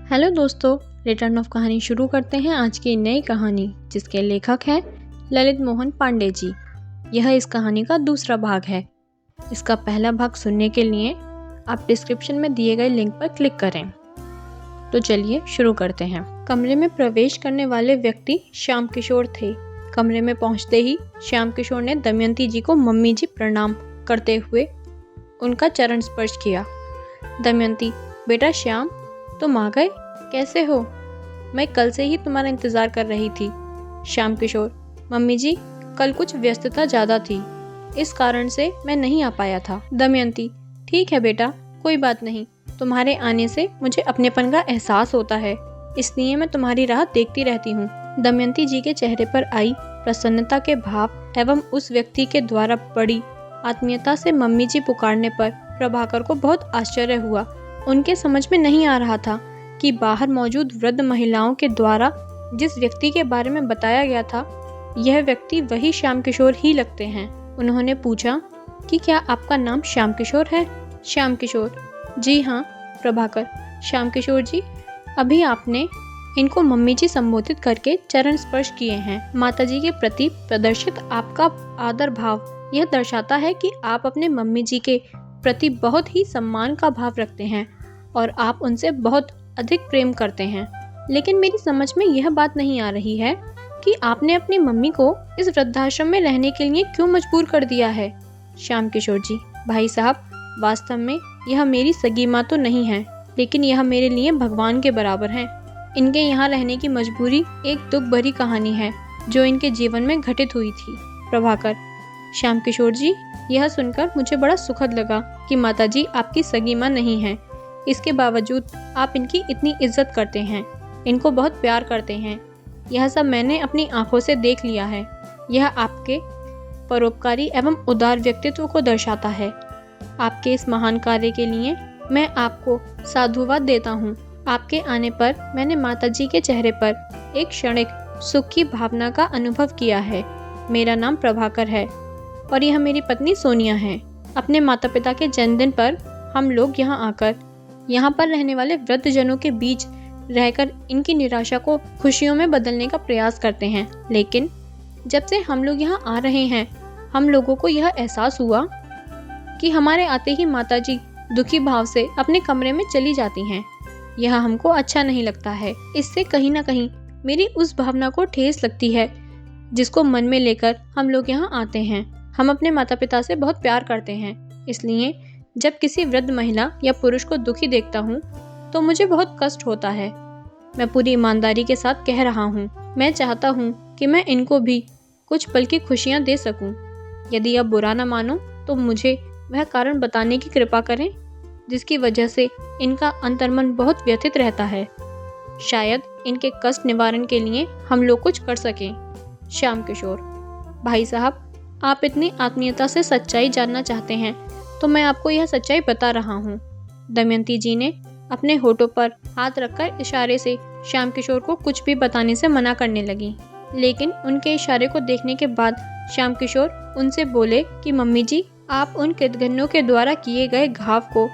Hello दोस्तों, return of कहानी शुरू करते हैं आज की नई कहानी जिसके लेखक हैं ललित मोहन पांडे जी। यह इस कहानी का दूसरा भाग है। इसका पहला भाग सुनने के लिए आप डिस्क्रिप्शन में दिए गए लिंक पर क्लिक करें। तो चलिए शुरू करते हैं। कमरे में प्रवेश करने वाले व्यक्ति श्याम किशोर थे। कमरे में पहुंचते ही श्याम किशोर ने दमयंती जी को मम्मी जी प्रणाम करते हुए उनका चरण स्पर्श किया। दमयंती, बेटा श्याम, तुम आ गए, कैसे हो? मैं कल से ही तुम्हारा इंतजार कर रही थी। श्याम किशोर, मम्मी जी, कल कुछ व्यस्तता ज़्यादा थी, इस कारण से मैं नहीं आ पाया था। दमयंती, ठीक है बेटा, कोई बात नहीं। तुम्हारे आने से मुझे अपनेपन का एहसास होता है, इसलिए मैं तुम्हारी राह देखती रहती हूँ। दमयंती जी के चेहरे पर आई प्रसन्नता के भाव एवं उस व्यक्ति के द्वारा बड़ी आत्मीयता से मम्मी जी पुकारने पर प्रभाकर को बहुत आश्चर्य हुआ। उनके समझ में नहीं आ रहा था कि बाहर मौजूद वृद्ध महिलाओं के द्वारा जिस व्यक्ति के बारे में बताया गया था, यह व्यक्ति वही श्याम किशोर ही लगते हैं। उन्होंने पूछा कि क्या आपका नाम श्याम किशोर है? श्याम किशोर, जी हाँ। प्रभाकर, श्याम किशोर जी, अभी आपने इनको मम्मी जी संबोधित करके चरण स्पर्श किए हैं। माता जी के प्रति प्रदर्शित आपका आदर भाव यह दर्शाता है कि आप अपने मम्मी जी के प्रति बहुत ही सम्मान का भाव रखते हैं और आप उनसे बहुत अधिक प्रेम करते हैं। लेकिन मेरी समझ में यह बात नहीं आ रही है कि आपने अपनी मम्मी को इस वृद्धाश्रम में रहने के लिए क्यों मजबूर कर दिया है। श्याम किशोर जी, भाई साहब, वास्तव में यह मेरी सगी माँ तो नहीं है, लेकिन यह मेरे लिए भगवान के बराबर हैं। इनके यहाँ रहने की मजबूरी एक दुख भरी कहानी है जो इनके जीवन में घटित हुई थी। प्रभाकर, श्याम किशोर जी, यह सुनकर मुझे बड़ा सुखद लगा कि माताजी आपकी सगी माँ नहीं है। इसके बावजूद आप इनकी इतनी इज्जत करते हैं, इनको बहुत प्यार करते हैं। यह सब मैंने अपनी आंखों से देख लिया है। यह आपके परोपकारी एवं उदार व्यक्तित्व को दर्शाता है। आपके इस महान कार्य के लिए मैं आपको साधुवाद देता हूँ। आपके आने पर मैंने माताजी के चेहरे पर एक क्षणिक सुख की भावना का अनुभव किया है। मेरा नाम प्रभाकर है और यह मेरी पत्नी सोनिया है। अपने माता पिता के जन्मदिन पर हम लोग यहाँ आकर यहाँ पर रहने वाले वृद्धजनों के बीच रहकर इनकी निराशा को खुशियों में बदलने का प्रयास करते हैं। लेकिन जब से हम लोग यहाँ आ रहे हैं, हम लोगों को यह एहसास हुआ कि हमारे आते ही माताजी दुखी भाव से अपने कमरे में चली जाती हैं। यह हमको अच्छा नहीं लगता है। इससे कहीं ना कहीं मेरी उस भावना को ठेस लगती है जिसको मन में लेकर हम लोग यहाँ आते हैं। हम अपने माता पिता से बहुत प्यार करते हैं, इसलिए जब किसी वृद्ध महिला या पुरुष को दुखी देखता हूँ तो मुझे बहुत कष्ट होता है। मैं पूरी ईमानदारी के साथ कह रहा हूँ, मैं चाहता हूँ कि मैं इनको भी कुछ पल की खुशियाँ दे सकूँ। यदि आप बुरा न मानो तो मुझे वह कारण बताने की कृपा करें जिसकी वजह से इनका अंतर्मन बहुत व्यथित रहता है। शायद इनके कष्ट निवारण के लिए हम लोग कुछ कर सकें। श्याम किशोर, भाई साहब, आप इतनी आत्मीयता से सच्चाई जानना चाहते हैं तो मैं आपको यह सच्चाई बता रहा हूँ। दमयंती जी ने अपने होठों पर हाथ रखकर इशारे से श्याम किशोर को कुछ भी बताने से मना करने लगी। लेकिन उनके इशारे को देखने के बाद श्याम किशोर उनसे बोले कि मम्मी जी, आप उन कृतघ्नों के द्वारा किए गए घाव को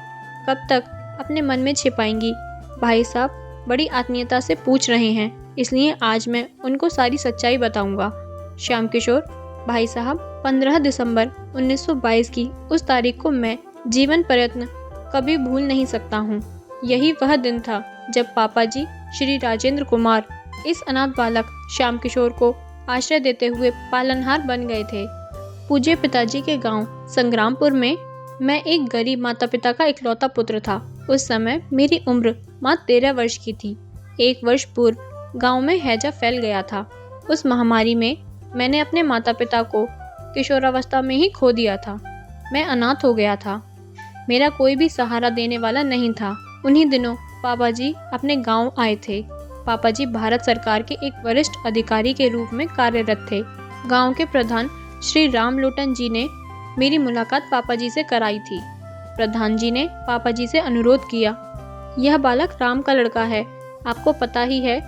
कब तक अपने मन में छिपाएंगी? भाई साहब बड़ी आत्मीयता से पूछ रहे हैं, इसलिए आज मैं उनको सारी सच्चाई बताऊंगा। श्याम किशोर, भाई साहब, 15 दिसंबर 1922 की उस तारीख को मैं जीवन प्रयत्न कभी भूल नहीं सकता हूँ। यही वह दिन था जब पापा जी श्री राजेंद्र कुमार इस अनाथ बालक श्याम किशोर को आश्रय देते हुए पालनहार बन गए थे। पूज्य पिताजी के गांव संग्रामपुर में मैं एक गरीब माता पिता का इकलौता पुत्र था। उस समय मेरी उम्र मात्र 13 वर्ष की थी। 1 वर्ष पूर्व गांव में हैजा फैल गया था। उस महामारी में मैंने अपने माता पिता को किशोरावस्था में ही खो दिया था। मैं अनाथ हो गया था। मेरा कोई भी सहारा देने वाला नहीं था। उन्हीं दिनों पापा जी अपने गांव आए थे। पापा जी भारत सरकार के एक वरिष्ठ अधिकारी के रूप में कार्यरत थे। गांव के प्रधान श्री रामलोटन जी ने मेरी मुलाकात पापा जी से कराई थी। प्रधान जी ने पापा जी से अनुरोध किया, यह बालक राम का लड़का है। आपको पता ही है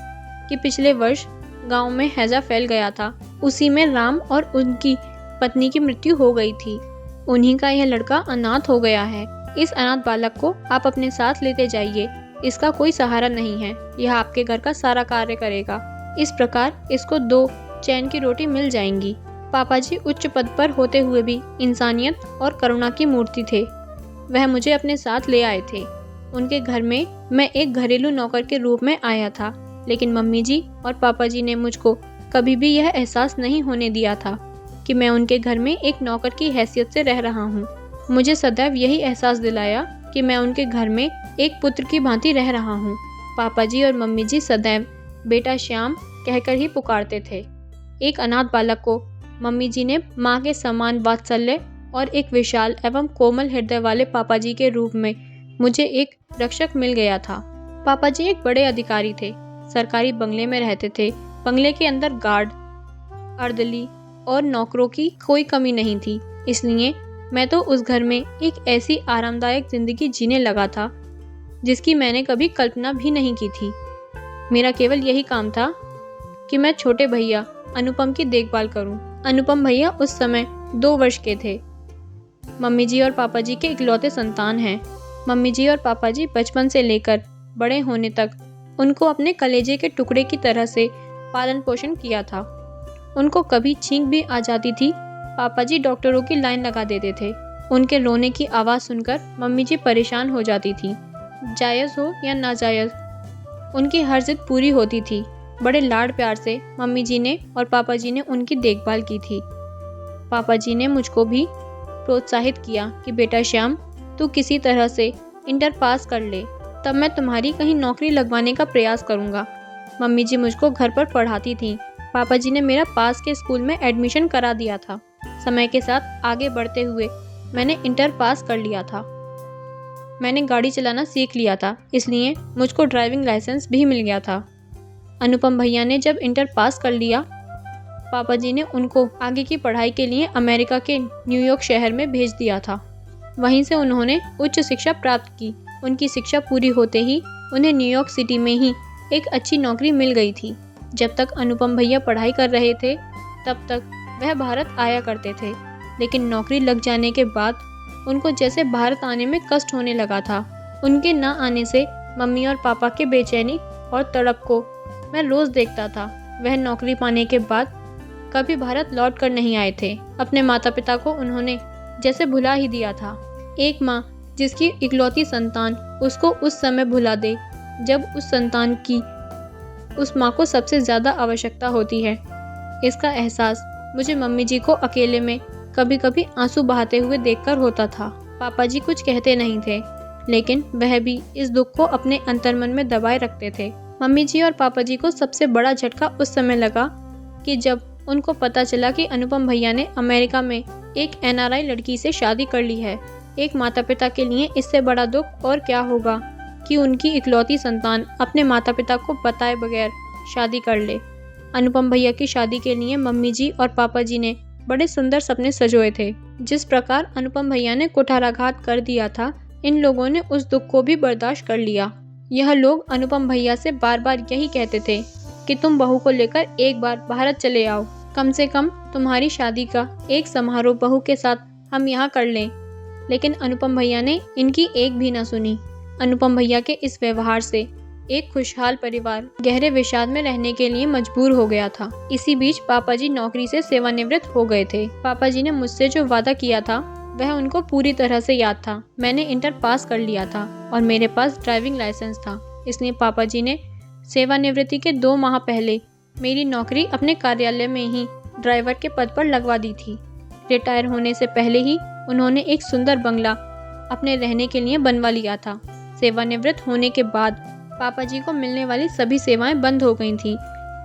कि पिछले वर्ष गांव में हैजा फैल गया था। उसी में राम और उनकी पत्नी की मृत्यु हो गई थी। उन्हीं का यह लड़का अनाथ हो गया है। इस अनाथ बालक को आप अपने साथ लेते जाइए इसका कोई सहारा नहीं है, यह आपके घर का सारा कार्य करेगा। इस प्रकार इसको 2 चैन की रोटी मिल जाएंगी। पापा जी उच्च पद पर होते हुए भी इंसानियत और करुणा की मूर्ति थे। वह मुझे अपने साथ ले आए थे। उनके घर में मैं एक घरेलू नौकर के रूप में आया था, लेकिन मम्मी जी और पापा जी ने मुझको कभी भी यह एहसास नहीं होने दिया था कि मैं उनके घर में एक नौकर की हैसियत से रह रहा हूँ। मुझे सदैव यही एहसास दिलाया कि मैं उनके घर में एक पुत्र की भांति रह रहा हूँ। पापा जी और मम्मी जी सदैव बेटा श्याम कहकर ही पुकारते थे। एक अनाथ बालक को मम्मी जी ने माँ के समान वात्सल्य और एक विशाल एवं कोमल हृदय वाले पापा जी के रूप में मुझे एक रक्षक मिल गया था। पापा जी एक बड़े अधिकारी थे, सरकारी बंगले में रहते थे। बंगले के अंदर गार्ड, अर्दली और नौकरों की कोई कमी नहीं थी, इसलिए मैं तो उस घर में एक ऐसी आरामदायक जिंदगी जीने लगा था जिसकी मैंने कभी कल्पना भी नहीं की थी। मेरा केवल यही काम था कि मैं छोटे भैया अनुपम की देखभाल करूं। अनुपम भैया उस समय 2 वर्ष के थे। मम्मी जी और पापा जी के इकलौते संतान हैं। मम्मी जी और पापा जी बचपन से लेकर बड़े होने तक उनको अपने कलेजे के टुकड़े की तरह से पालन पोषण किया था। उनको कभी छींक भी आ जाती थी, पापा जी डॉक्टरों की लाइन लगा देते थे। उनके रोने की आवाज़ सुनकर मम्मी जी परेशान हो जाती थी। जायज़ हो या नाजायज़, उनकी हर जिद पूरी होती थी। बड़े लाड प्यार से मम्मी जी ने और पापा जी ने उनकी देखभाल की थी। पापा जी ने मुझको भी प्रोत्साहित किया कि बेटा श्याम, तू किसी तरह से इंटर पास कर ले, तब मैं तुम्हारी कहीं नौकरी लगवाने का प्रयास करूँगा। मम्मी जी मुझको घर पर पढ़ाती थीं। पापा जी ने मेरा पास के स्कूल में एडमिशन करा दिया था। समय के साथ आगे बढ़ते हुए मैंने इंटर पास कर लिया था। मैंने गाड़ी चलाना सीख लिया था, इसलिए मुझको ड्राइविंग लाइसेंस भी मिल गया था। अनुपम भैया ने जब इंटर पास कर लिया, पापा जी ने उनको आगे की पढ़ाई के लिए अमेरिका के न्यूयॉर्क शहर में भेज दिया था। वहीं से उन्होंने उच्च शिक्षा प्राप्त की। उनकी शिक्षा पूरी होते ही उन्हें न्यूयॉर्क सिटी में ही एक अच्छी नौकरी मिल गई थी। जब तक अनुपम भैया पढ़ाई कर रहे थे, तब तक वह भारत आया करते थे, लेकिन नौकरी लग जाने के बाद उनको जैसे भारत आने में कष्ट होने लगा था। उनके न आने से मम्मी और पापा के बेचैनी और तड़प को मैं रोज़ देखता था। वह नौकरी पाने के बाद कभी भारत लौट कर नहीं आए थे। अपने माता पिता को उन्होंने जैसे भुला ही दिया था। एक माँ जिसकी इकलौती संतान उसको उस समय भुला दे जब उस संतान की उस माँ को सबसे ज़्यादा आवश्यकता होती है। इसका एहसास मुझे मम्मी जी को अकेले में कभी कभी आंसू बहाते हुए देखकर होता था। पापा जी कुछ कहते नहीं थे, लेकिन वह भी इस दुख को अपने अंतर्मन में दबाए रखते थे। मम्मी जी और पापा जी को सबसे बड़ा झटका उस समय लगा कि जब उनको पता चला कि अनुपम भैया ने अमेरिका में एक NRI लड़की से शादी कर ली है। एक माता पिता के लिए इससे बड़ा दुख और क्या होगा कि उनकी इकलौती संतान अपने माता पिता को बताए बगैर शादी कर ले। अनुपम भैया की शादी के लिए मम्मी जी और पापा जी ने बड़े सुंदर सपने सजोए थे। जिस प्रकार अनुपम भैया ने कुठाराघात कर दिया था, इन लोगों ने उस दुख को भी बर्दाश्त कर लिया। यह लोग अनुपम भैया से बार बार यही कहते थे कि तुम बहू को लेकर एक बार भारत चले आओ, कम से कम तुम्हारी शादी का एक समारोह बहू के साथ हम यहाँ कर लें। लेकिन अनुपम भैया ने इनकी एक भी न सुनी। अनुपम भैया के इस व्यवहार से एक खुशहाल परिवार गहरे विषाद में रहने के लिए मजबूर हो गया था। इसी बीच पापा जी नौकरी से सेवानिवृत्त हो गए थे। पापा जी ने मुझसे जो वादा किया था वह उनको पूरी तरह से याद था। मैंने इंटर पास कर लिया था और मेरे पास ड्राइविंग लाइसेंस था, इसलिए पापा जी ने सेवानिवृत्ति के 2 माह पहले मेरी नौकरी अपने कार्यालय में ही ड्राइवर के पद पर लगवा दी थी। रिटायर होने से पहले ही उन्होंने एक सुंदर बंगला अपने रहने के लिए बनवा लिया था। सेवानिवृत्त होने के बाद पापा जी को मिलने वाली सभी सेवाएं बंद हो गई थीं।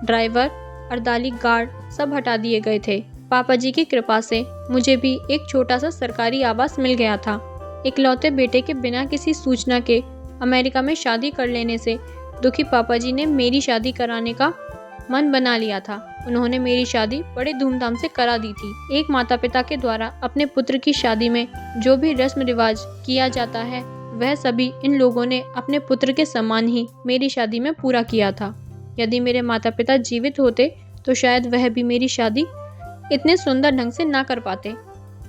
ड्राइवर, अर्दाली, गार्ड सब हटा दिए गए थे। पापा जी की कृपा से मुझे भी एक छोटा सा सरकारी आवास मिल गया था। इकलौते बेटे के बिना किसी सूचना के अमेरिका में शादी कर लेने से दुखी पापा जी ने मेरी शादी कराने का मन बना लिया था। उन्होंने मेरी शादी बड़े धूमधाम से करा दी थी। एक माता पिता के द्वारा अपने पुत्र की शादी में जो भी रस्म रिवाज किया जाता है, वह सभी इन लोगों ने अपने पुत्र के समान ही मेरी शादी में पूरा किया था। यदि मेरे माता पिता जीवित होते तो शायद वह भी मेरी शादी इतने सुंदर ढंग से ना कर पाते।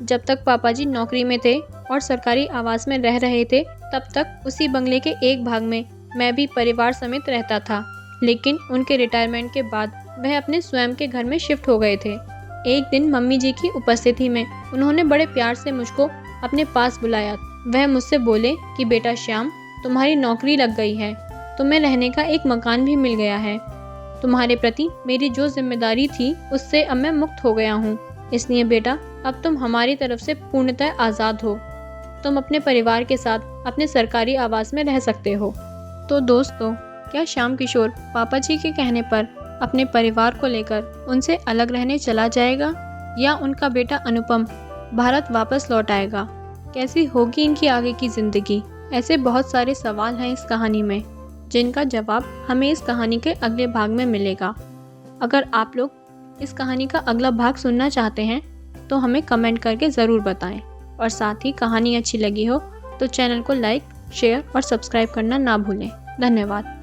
जब तक पापा जी नौकरी में थे और सरकारी आवास में रह रहे थे, तब तक उसी बंगले के एक भाग में मैं भी परिवार समेत रहता था, लेकिन उनके रिटायरमेंट के बाद वह अपने स्वयं के घर में शिफ्ट हो गए थे। एक दिन मम्मी जी की उपस्थिति में उन्होंने बड़े प्यार से मुझको अपने पास बुलाया। वह मुझसे बोले कि बेटा श्याम, तुम्हारी नौकरी लग गई है, तुम्हें रहने का एक मकान भी मिल गया है। तुम्हारे प्रति मेरी जो जिम्मेदारी थी उससे अब मैं मुक्त हो गया हूँ। इसलिए बेटा, अब तुम हमारी तरफ से पूर्णतः आज़ाद हो। तुम अपने परिवार के साथ अपने सरकारी आवास में रह सकते हो। तो दोस्तों, क्या श्याम किशोर पापा जी के कहने पर अपने परिवार को लेकर उनसे अलग रहने चला जाएगा, या उनका बेटा अनुपम भारत वापस लौट आएगा? कैसी होगी इनकी आगे की ज़िंदगी? ऐसे बहुत सारे सवाल हैं इस कहानी में, जिनका जवाब हमें इस कहानी के अगले भाग में मिलेगा। अगर आप लोग इस कहानी का अगला भाग सुनना चाहते हैं तो हमें कमेंट करके ज़रूर बताएं, और साथ ही कहानी अच्छी लगी हो तो चैनल को लाइक, शेयर और सब्सक्राइब करना ना भूलें। धन्यवाद।